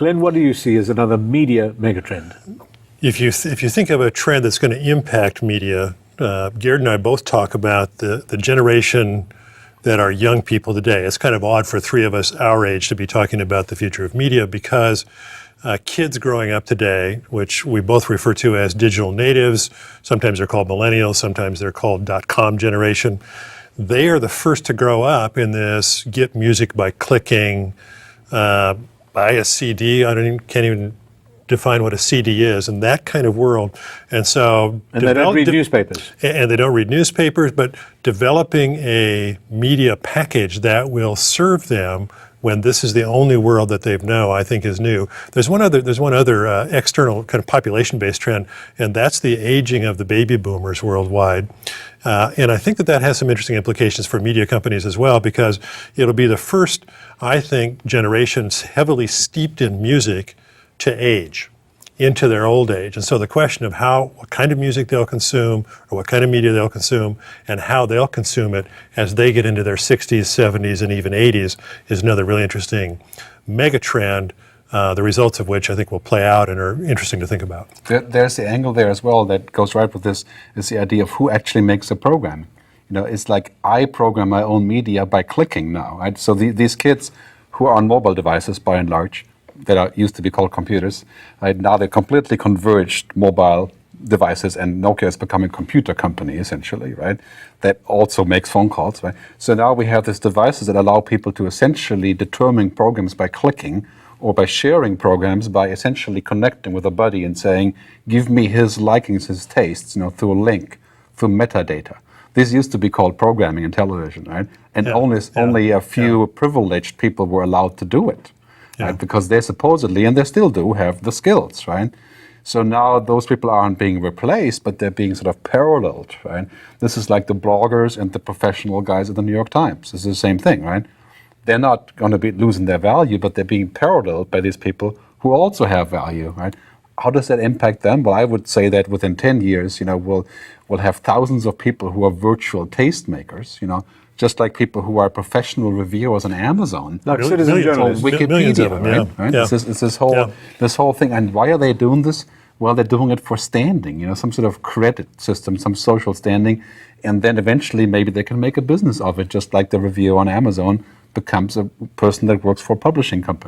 Glen, what do you see as another media megatrend? If you think of a trend that's going to impact media, Gerd and I both talk about the generation that are young people today. It's kind of odd for three of us our age to be talking about the future of media because kids growing up today, which we both refer to as digital natives, sometimes they're called millennials, sometimes they're called .com generation, they are the first to grow up in this get music by clicking, buy a CD, can't even define what a CD is, in that kind of world. And so... And they don't read newspapers. And they don't read newspapers, but developing a media package that will serve them when this is the only world that they know, I think is new. There's one other external kind of population-based trend, and that's the aging of the baby boomers worldwide. And I think that has some interesting implications for media companies as well, because it'll be the first, I think, generations heavily steeped in music to age into their old age. And so the question of what kind of music they'll consume, or what kind of media they'll consume, and how they'll consume it as they get into their 60s, 70s, and even 80s is another really interesting mega trend, the results of which I think will play out and are interesting to think about. There's the angle there as well that goes right with this, is the idea of who actually makes the program. You know, it's like I program my own media by clicking now, right? So these kids who are on mobile devices, by and large, that used to be called computers, right? Now they're completely converged mobile devices, and Nokia is becoming a computer company essentially, right? That also makes phone calls, right? So now we have these devices that allow people to essentially determine programs by clicking, or by sharing programs by essentially connecting with a buddy and saying, give me his likings, his tastes, through a link, through metadata. This used to be called programming in television, right? And only a few privileged people were allowed to do it. Right? Because they supposedly, and they still do, have the skills, right? So now those people aren't being replaced, but they're being sort of paralleled, right? This is like the bloggers and the professional guys at the New York Times. This is the same thing, right? They're not going to be losing their value, but they're being paralleled by these people who also have value, right? How does that impact them? Well, I would say that within 10 years, we'll have thousands of people who are virtual tastemakers, just like people who are professional reviewers on Amazon, like citizen journalists, Wikipedia, right? Yeah. It's this whole thing. And why are they doing this? Well, they're doing it for standing, some sort of credit system, some social standing, and then eventually maybe they can make a business of it, just like the reviewer on Amazon becomes a person that works for a publishing company.